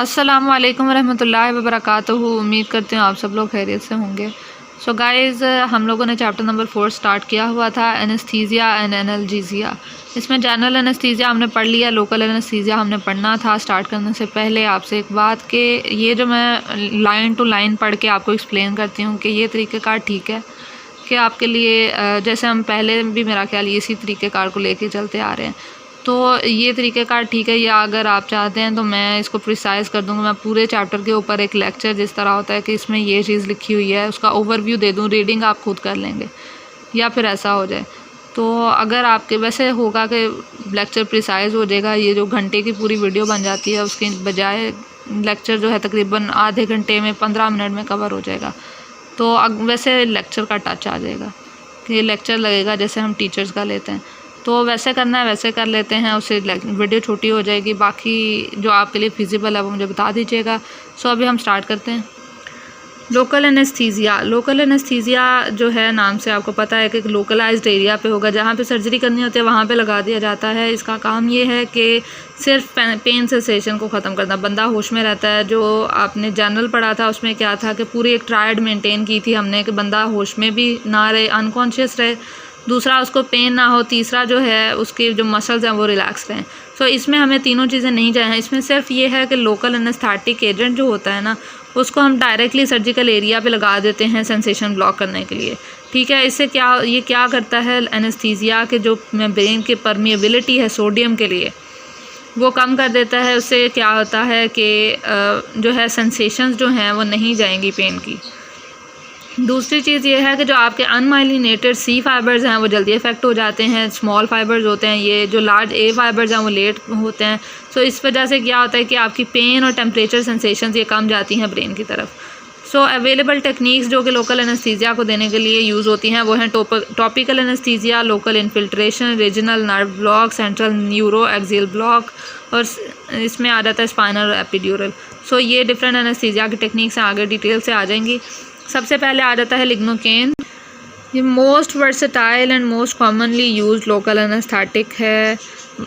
अस्सलामु अलैकुम रहमतुल्लाहि व बरकातुहू। उम्मीद करती हूँ आप सब लोग खैरियत से होंगे। सो गाइज़, हम लोगों ने चैप्टर नंबर 4 स्टार्ट किया हुआ था, एनेस्थीसिया एंड एनाल्जेसिया। इसमें जनरल एनेस्थीसिया हमने पढ़ लिया, लोकल एनेस्थीसिया हमने पढ़ना था। स्टार्ट करने से पहले आपसे एक बात कि ये जो मैं लाइन टू लाइन पढ़ के आपको एक्सप्लेन करती हूँ कि ये तरीक़ेकार ठीक है कि आपके लिए जैसे हम पहले भी मेरा ख्याल इसी तरीक़ेकार को लेके चलते आ रहे हैं, तो ये तरीक़ेकार ठीक है। या अगर आप चाहते हैं तो मैं इसको प्रिसाइज़ कर दूँगा, मैं पूरे चैप्टर के ऊपर एक लेक्चर जिस तरह होता है कि इसमें ये चीज़ लिखी हुई है उसका ओवरव्यू दे दूँ, रीडिंग आप खुद कर लेंगे, या फिर ऐसा हो जाए तो अगर आपके वैसे होगा कि लेक्चर प्रिसाइज़ हो जाएगा, ये जो घंटे की पूरी वीडियो बन जाती है उसके बजाय लेक्चर जो है तकरीबन आधे घंटे में 15 मिनट में कवर हो जाएगा। तो वैसे लेक्चर का टच आ जाएगा कि लेक्चर लगेगा जैसे हम टीचर्स का लेते हैं, तो वैसे करना है वैसे कर लेते हैं, उससे वीडियो छोटी हो जाएगी। बाकी जो आपके लिए फिजिबल है वो मुझे बता दीजिएगा। सो अभी हम स्टार्ट करते हैं। Local anaesthesia. लोकल एनेस्थीसिया जो है नाम से आपको पता है कि लोकलाइज्ड एरिया पे होगा, जहाँ पे सर्जरी करनी होती है वहाँ पे लगा दिया जाता है। इसका काम ये है कि सिर्फ पेन सेंसेशन को ख़त्म करना, बंदा होश में रहता है। जो आपने जनरल पढ़ा था उसमें क्या था कि पूरी एक ट्रायड मेंटेन की थी हमने कि बंदा होश में भी ना रहे, अनकॉन्शियस रहे, दूसरा उसको पेन ना हो, तीसरा जो है उसके जो मसल्स हैं वो रिलैक्स रहें। सो इसमें हमें तीनों चीज़ें नहीं चाहिए। इसमें सिर्फ ये है कि लोकल एनेस्थेटिक एजेंट जो होता है ना उसको हम डायरेक्टली सर्जिकल एरिया पे लगा देते हैं सेंसेशन ब्लॉक करने के लिए। ठीक है, इससे ये क्या करता है, एनेस्थीसिया के जो ब्रेन की परमिएबिलिटी है सोडियम के लिए वो कम कर देता है। उससे क्या होता है कि जो है सेंसेशंस जो हैं वो नहीं जाएंगी पेन की। दूसरी चीज़ ये है कि जो आपके अनमाइलिनेटेड सी फाइबर्स हैं वो जल्दी इफेक्ट हो जाते हैं। स्मॉल फाइबर्स होते हैं, ये जो लार्ज ए फाइबर्स हैं वो लेट होते हैं। सो इस वजह से क्या होता है कि आपकी पेन और टेम्परेचर सेंसेशंस ये कम जाती हैं ब्रेन की तरफ। सो अवेलेबल टेक्निक्स जो कि लोकल एनेस्थीसिया को देने के लिए यूज़ होती हैं वो हैं topical anaesthesia, local infiltration, regional nerve block, central neuro axial block, और इसमें आ जाता है स्पाइनल और एपिड्यूरल। सो ये डिफरेंट एनेस्थीसिया की टेक्निक्स आगे डिटेल से आ जाएंगी। सबसे पहले आ जाता है लिग्नोकेन। ये most versatile and most commonly used local anaesthetic है।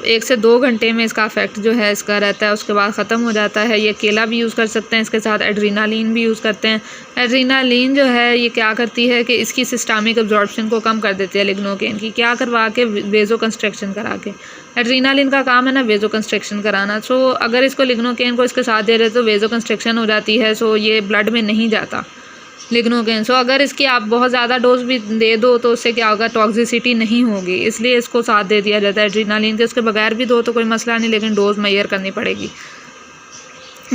1 से 2 घंटे में इसका इफेक्ट जो है इसका रहता है, उसके बाद ख़त्म हो जाता है। ये अकेला भी यूज़ कर सकते हैं, इसके साथ एड्रीनालिन भी यूज़ करते हैं। एड्रीनालिन जो है ये क्या करती है कि इसकी सिस्टमिक अब्जॉर्प्शन को कम कर देती है लिग्नोकेन की, क्या करवा के, वेजो कंस्ट्रक्शन करा के। एड्रीनालिन का काम है ना वेजो कंस्ट्रक्शन कराना। सो अगर इसको लिग्नोकेन को इसके साथ दे रहे तो वेजो कंस्ट्रक्शन हो जाती है, सो ये ब्लड में नहीं जाता लिग्नोकेन। सो अगर इसकी आप बहुत ज़्यादा डोज भी दे दो तो उससे क्या होगा, टॉक्सिसिटी नहीं होगी, इसलिए इसको साथ दे दिया जाता है एड्रीनालिन के। उसके बगैर भी दो तो कोई मसला नहीं, लेकिन डोज मेजर करनी पड़ेगी।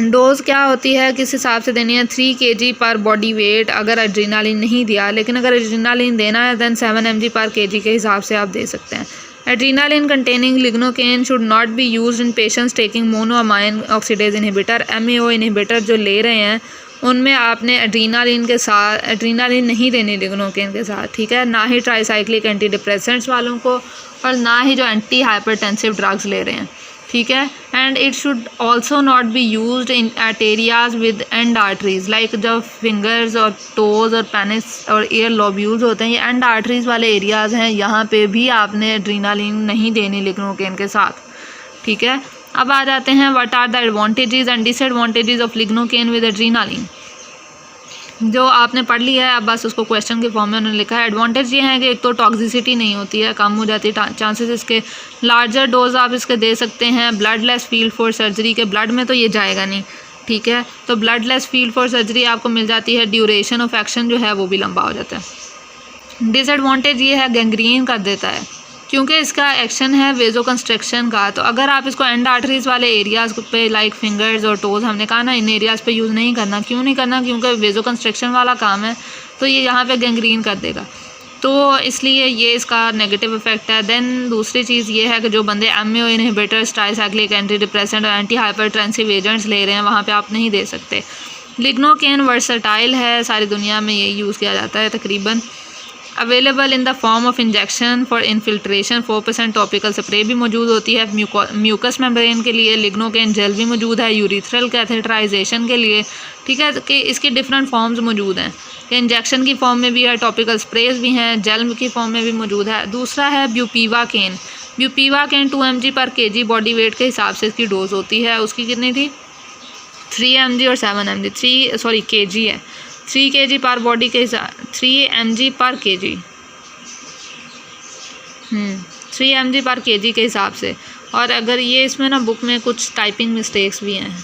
डोज़ क्या होती है, किस हिसाब से देनी है, 3 kg पर बॉडी वेट अगर एड्रीनालिन नहीं दिया। लेकिन अगर एड्रीनालिन देना है दैन 7 mg पर kg के हिसाब से आप दे सकते हैं। Adrenaline containing lignocaine should not be used in patients taking monoamine oxidase inhibitor. MAO inhibitor जो ले रहे हैं उनमें आपने एड्रीनालिन के साथ एड्रीनालिन नहीं देनी लिग्नोकेन के साथ, ठीक है, ना ही ट्राईसाइक्लिक एंटी डिप्रेसेंट्स वालों को, और ना ही जो एंटी हाइपरटेंसिव ड्रग्स ले रहे हैं, ठीक है। And it should also not be used in at areas with end arteries, like जो फिंगर्स और टोज और पेनिस और एयर लोब्यूल्स होते हैं, ये एंड आर्टरीज वाले एरियाज़ हैं, यहाँ पे भी आपने एड्रीनालिन नहीं देनी लिग्नोकेन के साथ, ठीक है। अब आ जाते हैं what are the advantages and disadvantages of lignocaine with adrenaline. जो आपने पढ़ लिया है, अब बस उसको क्वेश्चन के फॉर्म में उन्होंने लिखा है। एडवांटेज ये है कि एक तो टॉक्सिसिटी नहीं होती है, कम हो जाती है चांसेस इसके। लार्जर डोज आप इसके दे सकते हैं। ब्लडलेस फील्ड फॉर सर्जरी, के ब्लड में तो ये जाएगा नहीं, ठीक है, तो ब्लडलेस फील्ड फॉर सर्जरी आपको मिल जाती है। ड्यूरेशन ऑफ एक्शन जो है वो भी लंबा हो जाता है। डिसएडवांटेज ये है गैंग्रीन कर देता है, क्योंकि इसका एक्शन है वेजो कंस्ट्रक्शन का। तो अगर आप इसको एंड आर्टरीज वाले एरियाज़ पे लाइक फिंगर्स और टोज, हमने कहा ना इन एरियाज़ पे यूज़ नहीं करना। क्यों नहीं करना, क्योंकि वेजो कंस्ट्रक्शन वाला काम है, तो ये यहाँ पे गैंग्रीन कर देगा, तो इसलिए ये इसका नेगेटिव इफेक्ट है। देन दूसरी चीज़ ये है कि जो बंदे MAO inhibitors, tricyclic anti depressant और एंटी हाइपरटेंसिव एजेंट्स ले रहे हैं वहाँ पर आप नहीं दे सकते। लिग्नोकेन वर्सेटाइल है, सारी दुनिया में यही यूज़ किया जाता है तकरीबन। Available in the form of injection for infiltration. 4% topical spray भी मौजूद होती है म्यूकस मेम्ब्रेन के लिए। लिग्नोकेन जेल भी मौजूद है यूरिथ्रल कैथेटराइजेशन के लिए, ठीक है, कि इसकी डिफरेंट फॉर्म्स मौजूद हैं, कि इंजेक्शन की फॉर्म में भी है, टॉपिकल स्प्रेज भी हैं, जेल की फॉर्म में भी मौजूद है। दूसरा है ब्यूपीवाकेन। ब्यूपीवाकेन 2 mg पर kg बॉडी वेट के हिसाब से इसकी डोज होती है। उसकी कितनी थी, 3 mg और 7 mg, kg है, 3 kg पर बॉडी के हिसाब, 3 mg पर kg, 3 mg पर kg के हिसाब से। और अगर ये इसमें ना बुक में कुछ टाइपिंग मिस्टेक्स भी हैं,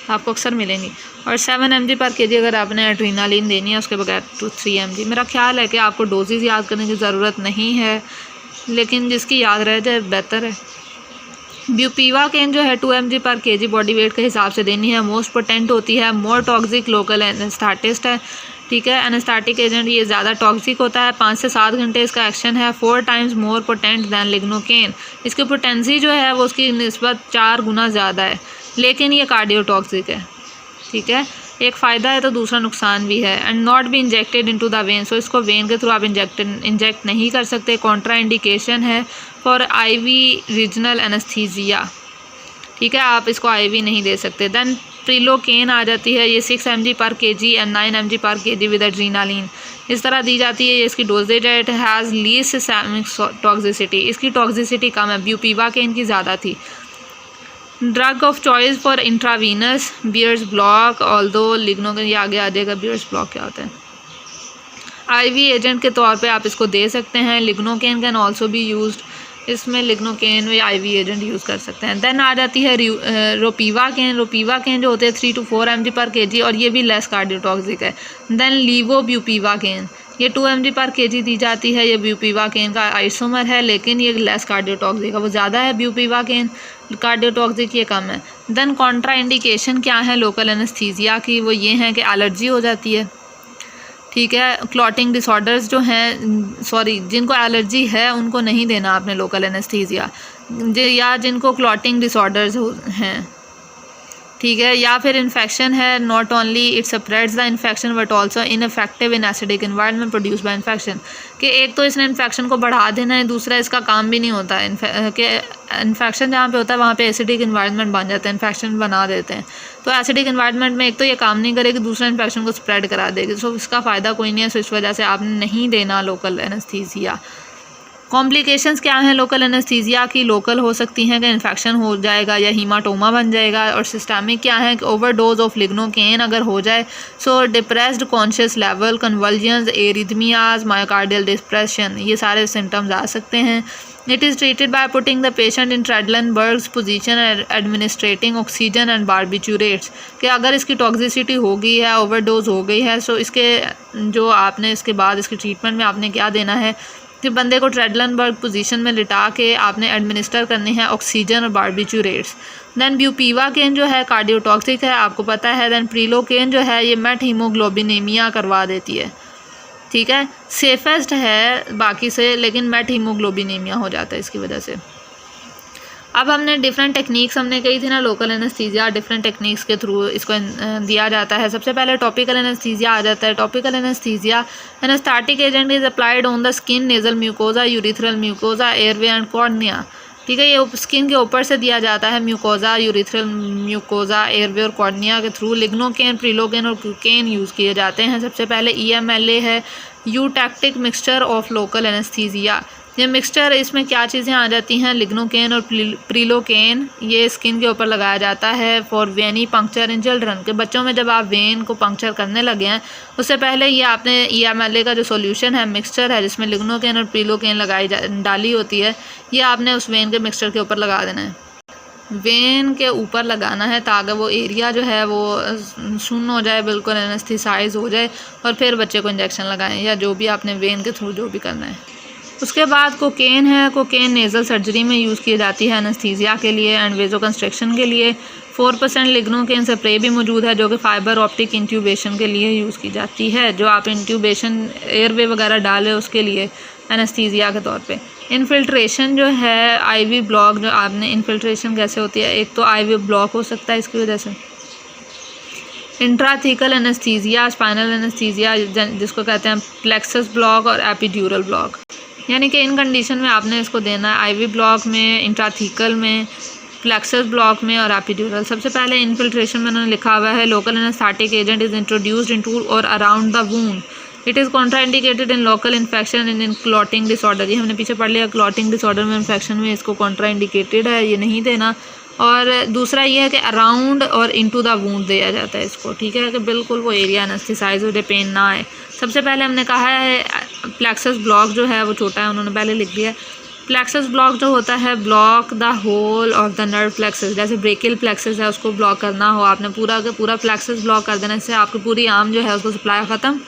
आपको अक्सर मिलेंगी। और 7 mg पर kg अगर आपने एड्रीनालिन देनी है उसके बगैर तो 3 mg। मेरा ख्याल है कि आपको डोजेज़ याद करने की ज़रूरत नहीं है, लेकिन जिसकी याद रह जाए बेहतर है। ब्यूपीवाकेन जो है 2 mg पर kg बॉडी वेट के हिसाब से देनी है। मोस्ट पोटेंट होती है, मोर टॉक्सिक लोकल एनेस्थेटिस्ट है, ठीक है, एनेस्थेटिक एजेंट, ये ज़्यादा टॉक्सिक होता है, 5 से 7 घंटे इसका एक्शन है। 4 times more potent than lignocaine, इसकी पोटेंसी जो है वो उसकी निस्बत 4 गुना ज़्यादा है, लेकिन ये कार्डियोटॉक्सिक है, ठीक है। एक फ़ायदा है तो दूसरा नुकसान भी है। And not be injected into the vein, so इसको वेन के थ्रू आप इंजेक्ट नहीं कर सकते। कॉन्ट्रा इंडिकेशन है फॉर आईवी रीजनल एनेस्थीसिया, ठीक है, आप इसको आईवी नहीं दे सकते। देन प्रिलोकेन आ जाती है, ये 6 mg पर kg एंड 9 mg पर kg विद एड्रीनालिन, इस तरह दी जाती है। ये इसकी डोजेज है, it has least systemic toxicity, इसकी टॉक्सिसिटी कम है, ब्यूपीवाकेन की ज़्यादा थी। Drug of choice for intravenous Bier's block, although lignocaine, ये आगे आ जाएगा बियर्स ब्लॉक क्या होता है। आईवी एजेंट के तौर पे आप इसको दे सकते हैं। Lignocaine can also be used, इसमें लिग्नोकेन व आईवी एजेंट यूज़ कर सकते हैं। देन आ जाती है रोपीवाकेन, रोपीवाकेन जो होते हैं 3 to 4 mg पर kg, और ये भी लेस कार्डियोटॉक्सिक है। देन लीवोब्यूपीवाकेन, ये 2 mg पर kg दी जाती है, ये ब्यूपीवाकेन का आइसोमर है, लेकिन ये लेस कार्डियोटॉक्सिक है, वो ज़्यादा है ब्यूपीवाकेन, कार्डियोटॉक्सिक ये कम है। देन कॉन्ट्रा इंडिकेशन क्या है लोकल एनेस्थीसिया की, वो ये हैं कि एलर्जी हो जाती है, ठीक है, क्लॉटिंग डिसऑर्डर्स जो हैं, जिनको एलर्जी है उनको नहीं देना आपने लोकल एनेस्थीसिया, या जिनको क्लॉटिंग डिसऑर्डर्स हैं, ठीक है, या फिर इन्फेक्शन है, not only it spreads the infection but also ineffective in acidic environment produce by infection, कि एक तो इसने इन्फेक्शन को बढ़ा देना है, दूसरा इसका काम भी नहीं होता है कि इन्फेक्शन जहाँ पे होता है वहाँ पे एसिडिक एनवायरनमेंट बन जाता है, इन्फेक्शन बना देते हैं। तो एसिडिक एनवायरनमेंट में एक तो ये काम नहीं करेगी, दूसरा इन्फेक्शन को स्प्रेड करा देगी, सो इसका फ़ायदा कोई नहीं है। सो इस वजह से आपने नहीं देना लोकल एनेस्थीसिया। कॉम्प्लिकेशंस क्या हैं लोकल एनेस्थीसिया की, लोकल हो सकती हैं कि इन्फेक्शन हो जाएगा या हीमाटोमा बन जाएगा, और सिस्टमिक क्या है कि ओवरडोज ऑफ लिग्नोकेन अगर हो जाए, so depressed conscious level, convulsions, arrhythmias, myocardial depression, ये सारे सिम्टम्स आ सकते हैं। It is treated by putting the patient in Trendelenburg's position and administrating oxygen and barbiturates, कि अगर इसकी टॉक्सिसिटी हो गई है, ओवरडोज हो गई है, सो इसके जो आपने इसके बाद इसके ट्रीटमेंट में आपने क्या देना है कि बंदे को ट्रेडलनबर्ग पोजीशन में लिटा के आपने एडमिनिस्टर करनी है ऑक्सीजन और बारबिचूरेट्स। देन ब्यूपीवाकेन जो है कार्डियोटॉक्सिक है, आपको पता है। देन प्रिलोकेन जो है ये मेट हीमोग्लोबिनेमिया करवा देती है, ठीक है, सेफेस्ट है बाकी से, लेकिन मेट हीमोग्लोबिनेमिया हो जाता है इसकी वजह से। अब हमने डिफरेंट टेक्निक्स हमने कही थी ना लोकल एनेस्थीसिया, डिफरेंट टेक्निक्स के थ्रू इसको दिया जाता है। सबसे पहले टॉपिकल एनेस्थीसिया आ जाता है। Topical anaesthesia, anaesthetic agent is applied on the skin, nasal mucosa, urethral mucosa, airway and cornea, ठीक है, ये स्किन के ऊपर से दिया जाता है, म्यूकोजा, यूरिथ्रल म्यूकोजा, एयरवे और कॉर्निया के थ्रू। लिग्नोकेन, प्रिलोकेन और क्यूकेन यूज़ किए जाते हैं। सबसे पहले EMLA है, यूटैक्टिक मिक्सचर ऑफ लोकल एनेस्थीसिया, ये मिक्सचर, इसमें क्या चीज़ें आ जाती हैं, लिग्नोकेन और प्रिलोकेन, ये स्किन के ऊपर लगाया जाता है for Veni puncture in children, के बच्चों में जब आप वेन को पंक्चर करने लगे हैं उससे पहले ये आपने EMLA का जो सॉल्यूशन है, मिक्सचर है जिसमें लिग्नोकेन और प्रिलोकेन डाली होती है, ये आपने उस वेन के मिक्सचर के ऊपर लगा देना है, वेन के ऊपर लगाना है ताकि वो एरिया जो है वो सुन्न हो जाए, बिल्कुल एनेस्थीसाइज हो जाए, और फिर बच्चे को इंजेक्शन लगाएं या जो भी आपने वेन के थ्रू जो भी करना है। उसके बाद कोकेन है, कोकेन नेज़ल सर्जरी में यूज़ की जाती है एनेस्थीसिया के लिए एंड वेजो कंस्ट्रक्शन के लिए। 4% लिग्नोकेन स्प्रे भी मौजूद है जो कि फाइबर ऑप्टिक इंट्यूबेशन के लिए यूज़ की जाती है, जो आप इंट्यूबेशन एयरवे वगैरह डालें उसके लिए एनेस्थीसिया के तौर पे। इनफिल्ट्रेशन जो है, आईवी ब्लॉक, जो आपने इनफिल्ट्रेशन कैसे होती है, एक तो आईवी ब्लॉक हो सकता है इसकी वजह से। इंट्राथीकल एनेस्थीसिया, स्पाइनल एनेस्थीसिया जिसको कहते हैं प्लेक्सस ब्लॉक और एपिड्यूरल ब्लॉक, यानी कि इन कंडीशन में आपने इसको देना है आईवी ब्लॉक में, इंट्राथीकल में, प्लेक्सस ब्लॉक में और एपिड्यूरल। सबसे पहले इनफिल्ट्रेशन में उन्होंने लिखा हुआ है local anaesthetic agent is introduced into और around the wound, it is contraindicated in local infection and in clotting disorder, ये हमने पीछे पढ़ लिया, क्लॉटिंग डिसऑर्डर में इन्फेक्शन में इसको कॉन्ट्राइंडिकेटेड है, ये नहीं देना। और दूसरा ये है कि अराउंड और इनटू द वूंड दिया जाता है इसको, ठीक है, कि बिल्कुल वो एरिया एनेस्थेसाइज हो जाए, पेन ना आए। सबसे पहले हमने कहा है प्लेक्सस ब्लॉक जो है वो छोटा है, उन्होंने पहले लिख दिया। प्लेक्सस ब्लॉक जो होता है, block the whole of the nerve plexus, जैसे ब्रेकियल प्लेक्सस है उसको ब्लॉक करना हो आपने, पूरा का पूरा प्लेक्सस ब्लॉक कर देना, इससे आपकी पूरी आर्म जो है उसको सप्लाई ख़त्म,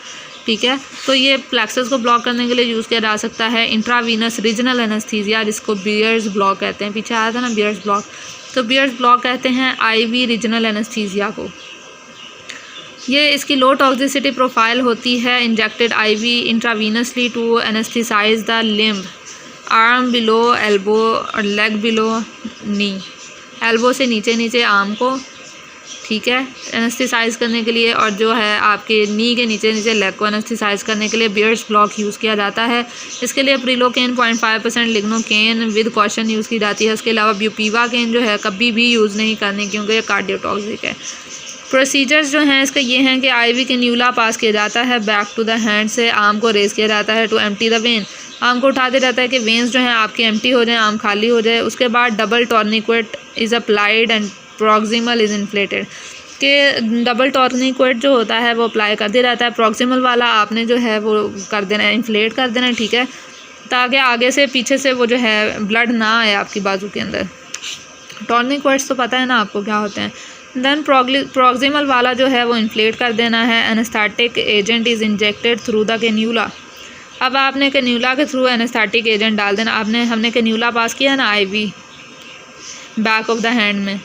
ठीक है। तो ये प्लेक्सस को ब्लॉक करने के लिए यूज़ किया जा सकता है इंट्रावीनस रीजनल एनेस्थीसिया, जिसको बियर्स ब्लॉक कहते हैं, पीछे आया था ना बियर्स ब्लॉक, तो बियर्स ब्लॉक कहते हैं आईवी रीजनल एनेस्थीसिया को। ये इसकी लो टॉक्सिसिटी प्रोफाइल होती है, injected IV intravenously to anaesthetise the limb, arm below elbow और लेग बिलो नी, एल्बो से नीचे नीचे आर्म को, ठीक है, एनेस्थीसाइज करने के लिए, और जो है आपके नी के नीचे नीचे लेग को एनेस्थीसाइज करने के लिए बियर्स ब्लॉक यूज़ किया जाता है। इसके लिए prilocaine 0.5% lignocaine with caution use की जाती है। उसके अलावा ब्यूपीवाकेन जो है कभी भी यूज़ नहीं करनी, क्योंकि ये कार्डियोटॉक्सिक है। प्रोसीजर्स जो हैं इसके ये हैं कि आईवी कैन्यूला पास किया जाता है बैक टू द हैंड से, आर्म को रेज़ किया जाता है to empty the vein, arm को उठा दिया जाता है कि वेन्स जो हैं आपकी एम्प्टी हो जाए, आर्म खाली हो जाए। उसके बाद double tourniquet is applied and proximal is inflated, कि डबल टॉर्निक्वेट जो होता है वो अप्लाई कर दिया जाता है, प्रॉक्सिमल वाला आपने जो है वो कर देना है, इन्फ्लेट कर देना है, ठीक है, ताकि आगे से पीछे से वो जो है ब्लड ना आए आपकी बाजू के अंदर। टॉर्निक्वेट्स तो पता है ना आपको क्या होते हैं। देन प्रॉक्सिमल वाला जो है वो इन्फ्लेट कर देना है। Anaesthetic agent is injected through the cannula, अब आपने कैन्यूला के थ्रू एनेस्थेटिक एजेंट डाल देना। हमने कैन्यूला पास किया ना IV back of the hand में,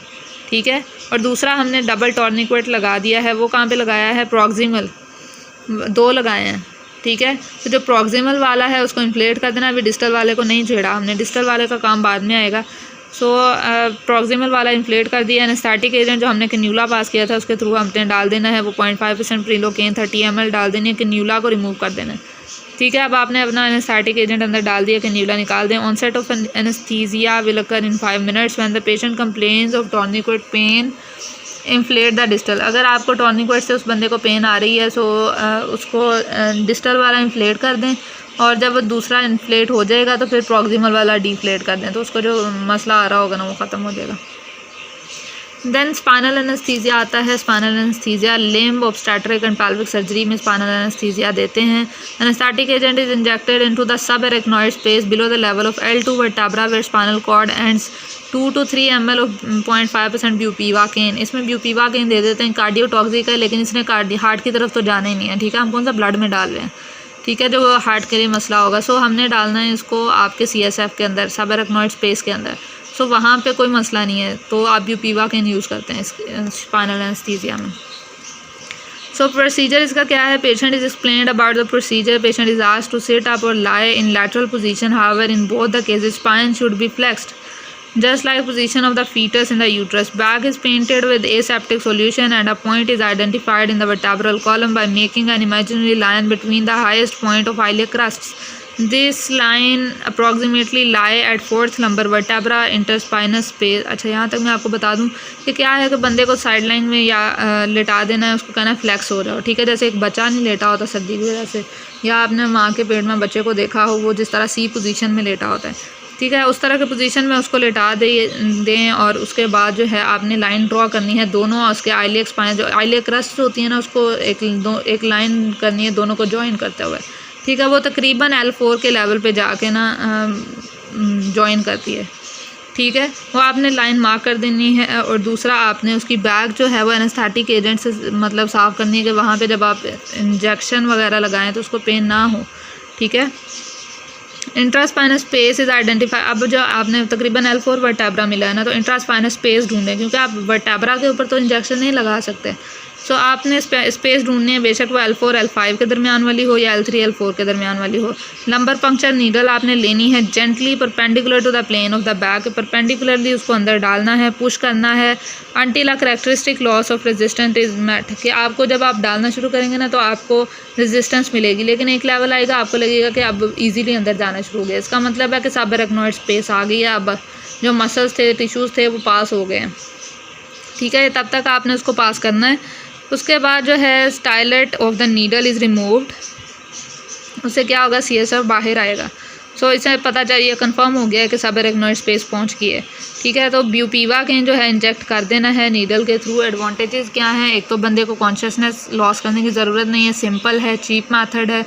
ठीक है, और दूसरा हमने डबल टॉर्निक्वेट लगा दिया है, वो कहाँ पे लगाया है, प्रॉक्सिमल, 2 लगाए हैं, ठीक है। तो जो प्रॉक्सिमल वाला है उसको इन्फ्लेट कर देना, अभी डिस्टल वाले को नहीं छेड़ा हमने, डिस्टल वाले का काम बाद में आएगा। सो प्रॉक्सिमल वाला इन्फ्लेट कर दिया। एनेस्थेटिक एजेंट जो हमने कैन्यूला पास किया था उसके थ्रू हमने डाल देना है, वो 0.5% प्रिलोकेन 30 ml डाल देनी है, कैन्यूला को रिमूव कर देना है, ठीक है। अब आपने अपना एनेस्थेटिक एजेंट अंदर डाल दिया, कैन्यूला निकाल दें। Onset of anaesthesia will occur in 5 minutes when the patient complains of tourniquet pain, inflate the distal, अगर आपको टॉर्निक्वेट से उस बंदे को पेन आ रही है सो उसको डिस्टल वाला इन्फ्लेट कर दें, और जब दूसरा इन्फ्लेट हो जाएगा तो फिर प्रॉक्सिमल वाला डीफ्लेट कर दें, तो उसको जो मसला आ रहा होगा ना वो ख़त्म हो जाएगा। देन स्पाइनल एनेस्थीसिया आता है। Spinal anaesthesia limb obstetric and pelvic surgery में स्पाइनल एनेस्थीसिया देते हैं। Anaesthetic agent is injected into the sub arachnoid space below the level of L2 vertebra where spinal cord ends 2 to 3 ml of 0.5% bupivacaine, इसमें bupivacaine दे देते हैं, cardiotoxic है लेकिन इसने हार्ट की तरफ तो जाना ही नहीं है, ठीक है, हम कौन सा ब्लड में डाल रहे हैं, ठीक है, जो हार्ट के लिए मसला होगा। सो हमने डालना है इसको आपके CSF के अंदर, सब एरेक्नॉइड स्पेस के अंदर, सो वहाँ पे कोई मसला नहीं है, तो आप ब्यूपीवाकेन यूज़ करते हैं स्पाइनल एनेस्थीसिया में। सो प्रोसीजर इसका क्या है, patient is explained about the procedure, patient is asked to sit up और lie in lateral position, however in both the cases spine should be flexed just like position of the fetus in the uterus. Bag is painted with aseptic solution and a point is identified in the vertebral column by making an imaginary line between the highest point of iliac crusts. This line approximately lie at 4th lumbar vertebra interspinous space. अच्छा, यहाँ तक मैं आपको बता दूँ कि क्या है कि बंदे को साइड लाइन में या लेटा देना है, उसको कहना है फ्लैक्स हो रहा हो, ठीक है, जैसे एक बच्चा नहीं लेटा होता सर्दी की वजह से, या आपने माँ के पेट में बच्चे को देखा हो वो जिस तरह सी पोजीशन में लेटा होता है, ठीक है, उस तरह के पोजीशन में उसको लेटा दें और उसके बाद जो है आपने लाइन ड्रॉ करनी है दोनों उसके आइलियक स्पाइन, जो आइलियक क्रस्ट होती है ना, उसको एक लाइन करनी है दोनों को जॉइन करते हुए, ठीक है, वो तकरीबन L4 के लेवल पे जाके ना जॉइन करती है, ठीक है, वो आपने लाइन मार्क कर देनी है। और दूसरा आपने उसकी बैग जो है वो एनेस्थेटिक एजेंट से मतलब साफ़ करनी है कि वहाँ पे जब आप इंजेक्शन वगैरह लगाएं तो उसको पेन ना हो, ठीक है। इंट्रास्पाइनस स्पेस इज़ आइडेंटिफाई, अब जो आपने तकरीबन L4 वर्टेब्रा मिला है ना, तो इंट्रास्पाइनस स्पेस ढूंढें, क्योंकि आप वर्टेब्रा के ऊपर तो इंजेक्शन नहीं लगा सकते, सो आपने स्पेस ढूंढनी है, बेशक वो L4 L5 के दरमियान वाली हो या L3 L4 के दरमियान वाली हो। लंबर पंक्चर नीडल आपने लेनी है, gently perpendicular to the plane of the back, perpendicularly उसको अंदर डालना है, पुश करना है, until a characteristic loss of resistance is met, कि आपको जब आप डालना शुरू करेंगे ना तो आपको रेजिस्टेंस मिलेगी, लेकिन एक लेवल आएगा आपको लगेगा कि अब ईजीली अंदर जाना शुरू हो गया, इसका मतलब है कि सब एरेक्नॉइड स्पेस आ गई है, अब जो मसल्स थे टिश्यूज़ थे वो पास हो गए हैं, ठीक है, तब तक आपने उसको पास करना है। उसके बाद जो है stylet of the needle is removed, उससे क्या होगा, CSF बाहर आएगा। सो इससे पता चलिए कंफर्म हो गया है कि सब एरेक्नॉइड स्पेस पहुंच गई है। ठीक है। तो ब्यूपीवा के जो है इंजेक्ट कर देना है नीडल के थ्रू। एडवांटेजेस क्या हैं? एक तो बंदे को कॉन्शियसनेस लॉस करने की ज़रूरत नहीं है, सिंपल है, चीप मेथड है,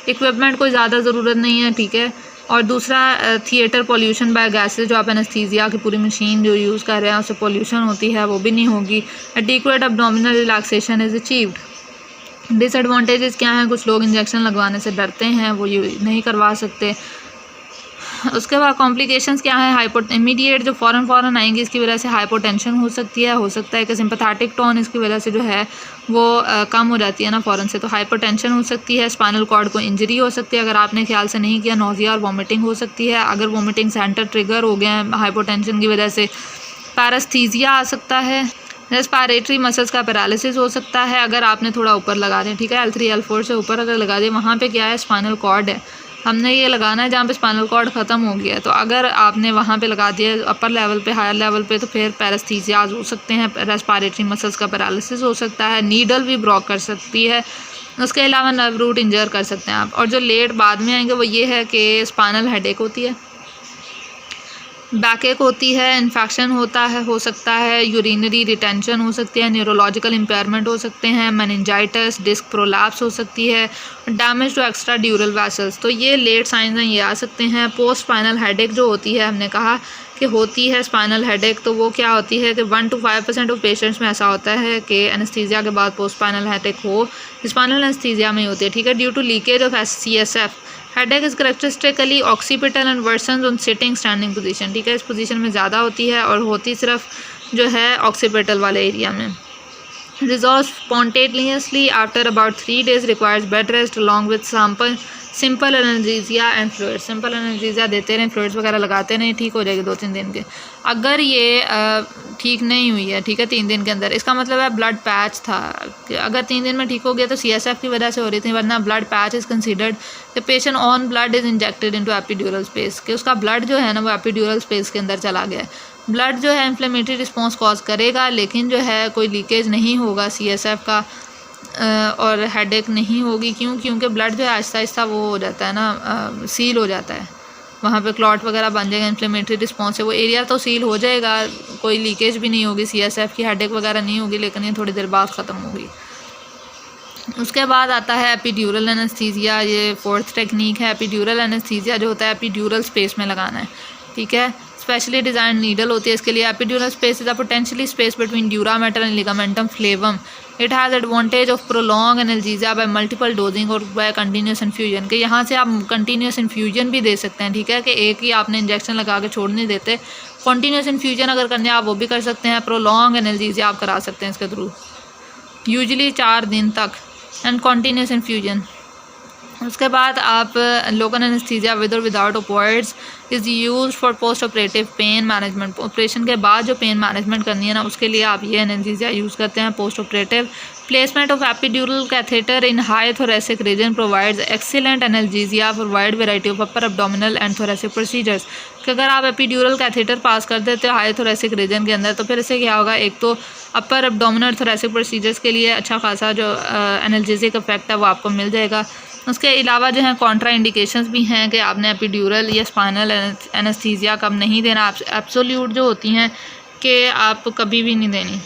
इक्विपमेंट कोई ज़्यादा ज़रूरत नहीं है, ठीक है। और दूसरा थिएटर पॉल्यूशन बाय गैसेस, जो आप एनेस्थीसिया की पूरी मशीन जो यूज़ कर रहे हैं उससे पॉल्यूशन होती है, वो भी नहीं होगी। Adequate abdominal relaxation is achieved. Disadvantages क्या हैं? कुछ लोग इंजेक्शन लगवाने से डरते हैं, वो ये नहीं करवा सकते। उसके बाद कॉम्प्लिकेशंस क्या है? इमीडिएट जो फ़ौरन आएंगी, इसकी वजह से हाइपोटेंशन हो सकती है, हो सकता है कि सिंपैथेटिक टोन इसकी वजह से जो है वो कम हो जाती है ना फ़ौरन से, तो हाइपोटेंशन हो सकती है। स्पाइनल कॉर्ड को इंजरी हो सकती है अगर आपने ख्याल से नहीं किया। नोज़िया और वॉमिटिंग हो सकती है अगर वॉमिटिंग सेंटर ट्रिगर हो गए हैं हाइपोटेंशन की वजह से। पैरास्थीसिया आ सकता है। रेस्पिरेटरी मसल्स का पैरालिसिस हो सकता है अगर आपने थोड़ा ऊपर लगा दें, ठीक है, L3 L4 से ऊपर अगर लगा दें, वहाँ पे क्या है, स्पाइनल कॉर्ड है, हमने ये लगाना है जहाँ पे स्पाइनल कॉर्ड ख़त्म हो गया है, तो अगर आपने वहाँ पे लगा दिया अपर लेवल पे, हायर लेवल पे, तो फिर पैरास्थीसियाज हो सकते हैं, रेस्पिरेटरी मसल्स का पैरालिसिस हो सकता है, नीडल भी ब्लॉक कर सकती है। उसके अलावा नर्व रूट इंजर कर सकते हैं आप। और जो लेट बाद में आएंगे वो ये है कि स्पाइनल हेडेक होती है, बैकएक होती है, इन्फेक्शन होता है, हो सकता है, यूरिनरी रिटेंशन हो सकती है, न्यूरोलॉजिकल इम्पेयरमेंट हो सकते हैं, मेनिंजाइटिस, डिस्क प्रोलैप्स हो सकती है, damage to extra dural vessels. तो ये लेट साइंस हैं, ये आ सकते हैं। पोस्ट स्पाइनल हेडेक जो होती है, हमने कहा कि होती है स्पाइनल हेडेक, तो वो क्या होती है कि 1 to 5% ऑफ पेशेंट्स में ऐसा होता है कि एनेस्थीसिया के बाद पोस्ट स्पाइनल हेडेक हो, स्पाइनल एनेस्थीसिया में ही होती है, ठीक है, due to leakage of CSF। Headache is characteristically occipital and worsens on sitting standing position, ठीक है, इस पोजीशन में ज़्यादा होती है और होती सिर्फ जो है ऑक्सीपिटल वाले एरिया में। Resolve spontaneously after about 3 days, requires bed rest along with simple anaesthesia and fluid. Simple anaesthesia देते रहें, फ्लूइड्स वगैरह लगाते रहें, ठीक हो जाएगी 2-3 दिन के। अगर ये ठीक नहीं हुई है, ठीक है, 3 दिन के अंदर, इसका मतलब है ब्लड पैच था, अगर 3 दिन में ठीक हो गया तो CSF की वजह से हो रही थी, वरना blood patch is considered the patient on blood is injected into epidural space, कि उसका ब्लड जो है ना वो एपिड्यूरल स्पेस के अंदर चला गया है। ब्लड जो है इन्फ्लेमेटरी रिस्पॉन्स कॉज करेगा, लेकिन जो है कोई लीकेज नहीं होगा CSF का, और हेडेक नहीं होगी। क्योंकि ब्लड जो है आहिस्ता आहिस्ता वो हो जाता है ना, सील हो जाता है, वहाँ पे क्लॉट वगैरह बन जाएगा, इन्फ्लेमेटरी रिस्पॉन्स से वो एरिया तो सील हो जाएगा, कोई लीकेज भी नहीं होगी, CSF की हेडेक वगैरह नहीं होगी, लेकिन ये थोड़ी देर बाद ख़त्म होगी। उसके बाद आता है एपिड्यूरल एनेस्थीसिया, ये 4th टेक्निक है। एपिड्यूरल एनेस्थीसिया जो होता है एपिड्यूरल स्पेस में लगाना है, ठीक है, स्पेशली डिज़ाइन नीडल होती है इसके लिए। Epidural space is a potentially space between dura mater and ligamentum फ्लेवम। It has advantage of prolong analgesia bye multiple dosing और बाय कंटिन्यूस इन्फ्यूजन, कि यहाँ से आप कंटिन्यूस इन्फ्यूजन भी दे सकते हैं, ठीक है, कि एक ही आपने इंजेक्शन लगा के छोड़ नहीं देते, कंटिन्यूस इन्फ्यूजन अगर करने आप वो भी कर सकते हैं। प्रोलॉन्ग एनाल्जेसिया आप करा सकते हैं इसके थ्रू, यूजली 4 दिन तक, एंड कंटिन्यूस इन्फ्यूजन। उसके बाद आप लोकल एनेस्थीसिया विद और without opiates is used for post operative pain management. Operation के बाद जो पेन मैनेजमेंट करनी है ना, उसके लिए आप ये एनेस्थीसिया यूज़ करते हैं post operative. Placement of epidural catheter in high thoracic region provides excellent analgesia for wide variety of upper abdominal and thoracic procedures. कि अगर आप एपिड्यूरल कैथेटर पास कर देते हो हाई थोरेसिक रीजन के अंदर, तो फिर इससे क्या होगा, एक तो अपर एब्डोमिनल थोरेसिक प्रोसीजर्स के लिए अच्छा खासा जो एनाल्जेसिक इफेक्ट है वो आपको मिल जाएगा। उसके अलावा जो है कॉन्ट्रा इंडिकेशंस भी हैं कि आपने एपिड्यूरल या स्पाइनल एनेस्थीसिया कब नहीं देना। एब्सोल्यूट जो होती हैं कि आप कभी भी नहीं देनी,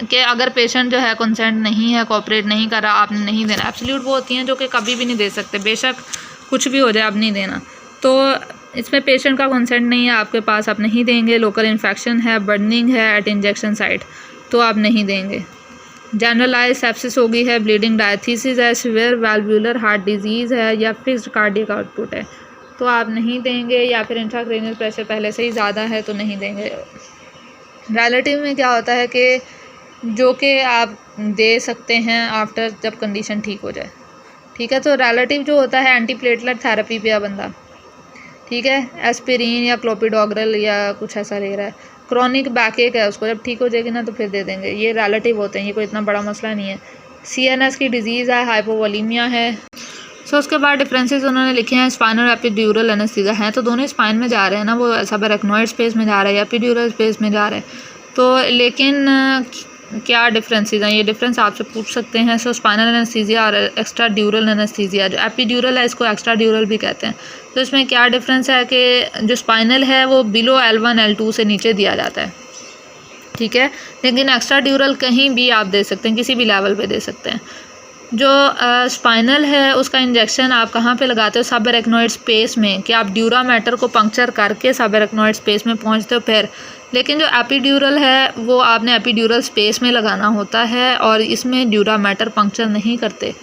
कि अगर पेशेंट जो है कंसेंट नहीं है, कोऑपरेट नहीं कर रहा, आपने नहीं देना। एब्सोल्यूट वो होती हैं जो कि कभी भी नहीं दे सकते, बेशक कुछ भी हो जाए आप नहीं देना। तो इसमें पेशेंट का कंसेंट नहीं है आपके पास, आप नहीं देंगे। लोकल इन्फेक्शन है, बर्निंग है एट इंजेक्शन साइट, तो आप नहीं देंगे। जनरलाइज सेप्सिस हो गई है, ब्लीडिंग डायथीसिस है, सीवियर वाल्वुलर हार्ट डिजीज़ है, या फिक्स्ड कार्डियक आउटपुट है, तो आप नहीं देंगे। या फिर इंट्राक्रेनियल प्रेशर पहले से ही ज़्यादा है तो नहीं देंगे। रिलेटिव में क्या होता है कि जो कि आप दे सकते हैं आफ्टर, जब कंडीशन ठीक हो जाए, ठीक है। तो रिलेटिव जो होता है एंटीप्लेटलेट थेरेपी पे बंदा, ठीक है, एस्पिरिन या क्लोपिडोग्रल या कुछ ऐसा ले रहा है। क्रॉनिक बैकएक है, उसको जब ठीक हो जाएगी ना तो फिर दे देंगे। ये रिलेटिव होते हैं, ये कोई इतना बड़ा मसला नहीं है। CNS की डिजीज़ है, हाइपोवोलीमिया है। सो उसके बाद डिफरेंसेस उन्होंने लिखे हैं। स्पाइनल एपिड्यूरल एनेस्थीसिया हैं तो दोनों स्पाइन में जा रहे हैं ना, वो सबरेक्नोइड स्पेस में जा रहे हैं या एपिड्यूरल स्पेस में जा रहे हैं, तो लेकिन क्या डिफरेंसेस हैं, ये डिफरेंस आपसे पूछ सकते हैं। सो स्पाइनल एनेस्थीसिया और एक्स्ट्रा ड्यूरल एनेस्थीसिया, जो एपीड्यूरल है इसको एक्स्ट्रा ड्यूरल भी कहते हैं। तो इसमें क्या डिफरेंस है कि जो स्पाइनल है वो बिलो L1 L2 से नीचे दिया जाता है, ठीक है, लेकिन एक्स्ट्रा ड्यूरल कहीं भी आप दे सकते हैं, किसी भी लेवल पे दे सकते हैं। जो स्पाइनल है उसका इंजेक्शन आप कहाँ पे लगाते हो, सब एरेक्नोइड स्पेस में, कि आप ड्यूरा मैटर को पंक्चर करके सब एरेक्नोइड स्पेस में पहुँचते हो फिर। लेकिन जो एपीड्यूरल है वो आपने एपीड्यूरल स्पेस में लगाना होता है और इसमें ड्यूरा मैटर पंक्चर नहीं करते,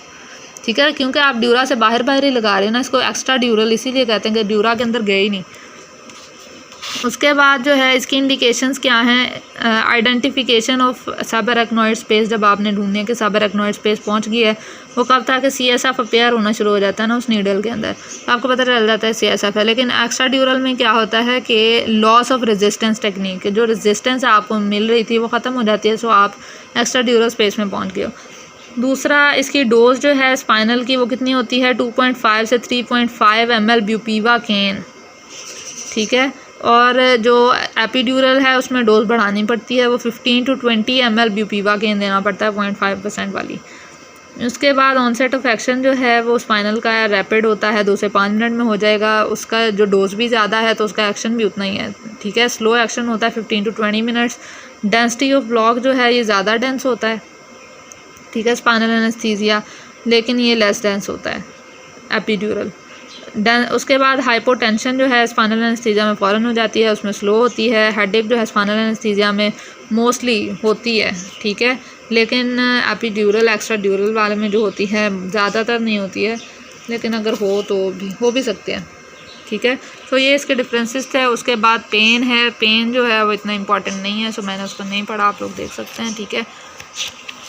ठीक है, क्योंकि आप ड्यूरा से बाहर बाहर ही लगा रहे हो ना, इसको एक्स्ट्रा ड्यूरल इसीलिए कहते हैं कि ड्यूरा के अंदर गए ही नहीं। उसके बाद जो है इसकी इंडिकेशंस क्या हैं, आइडेंटिफिकेशन ऑफ सब एरेक्नोइड स्पेस, जब आपने ढूंढनी है कि सब एरेक्नोइड स्पेस पहुंच गई है, वो कब था कि CSF अपेयर होना शुरू हो जाता है ना उस नीडल के अंदर, तो आपको पता चल जाता है CSF है। लेकिन एक्स्ट्रा ड्यूरल में क्या होता है कि लॉस ऑफ रेजिस्टेंस टेक्निक, जो रेजिस्टेंस आपको मिल रही थी वो ख़त्म हो जाती है, सो आप एक्स्ट्रा ड्यूरल स्पेस में पहुँच गए हो। दूसरा, इसकी डोज जो है स्पाइनल की वो कितनी होती है, 2.5 से 3.5 ml ब्यूपीवा केन, ठीक है, और जो एपीड्यूरल है उसमें डोज बढ़ानी पड़ती है, वो 15 to 20 ml ब्यूपीवा केन देना पड़ता है 0.5% वाली। उसके बाद ऑनसेट ऑफ एक्शन जो है वो स्पाइनल का रैपिड होता है, 2 से 5 मिनट में हो जाएगा। उसका जो डोज भी ज़्यादा है तो उसका एक्शन भी उतना ही है, ठीक है। स्लो एक्शन होता है 15 to 20 minutes. Density of block जो है ये ज़्यादा डेंस होता है, ठीक है, स्पाइनल एनेस्थीसिया, लेकिन ये लेस डेंस होता है एपीड्यूरल। उसके बाद हाइपोटेंशन जो है स्पाइनल एनेस्थीसिया में फ़ौरन हो जाती है, उसमें स्लो होती है। हेडेक जो है स्पाइनल एनेस्थीसिया में मोस्टली होती है, ठीक है, लेकिन एपीड्यूरल एक्स्ट्रा ड्यूरल वाले में जो होती है ज़्यादातर नहीं होती है, लेकिन अगर हो तो भी हो भी सकते हैं, ठीक है। तो ये इसके डिफरेंसेस थे। उसके बाद पेन है, पेन जो है वो इतना इंपॉर्टेंट नहीं है, सो मैंने उसको नहीं पढ़ा, आप लोग देख सकते हैं, ठीक है।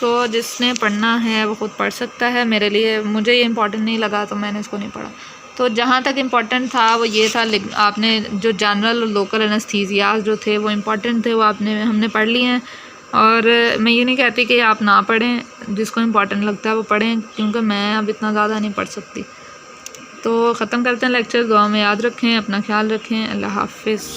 सो जिसने पढ़ना है वो खुद पढ़ सकता है, मेरे लिए मुझे ये इंपॉर्टेंट नहीं लगा तो मैंने इसको नहीं पढ़ा। तो जहाँ तक इम्पॉर्टेंट था वो ये था, आपने जो जनरल और लोकल एनेस्थीसियाज जो थे वो इम्पॉर्टेंट थे, वो हमने पढ़ लिए हैं। और मैं ये नहीं कहती कि आप ना पढ़ें, जिसको इम्पॉर्टेंट लगता है वो पढ़ें, क्योंकि मैं अब इतना ज़्यादा नहीं पढ़ सकती। तो ख़त्म करते हैं लेक्चर। दुआ में याद रखें, अपना ख्याल रखें, अल्लाह हाफिज़।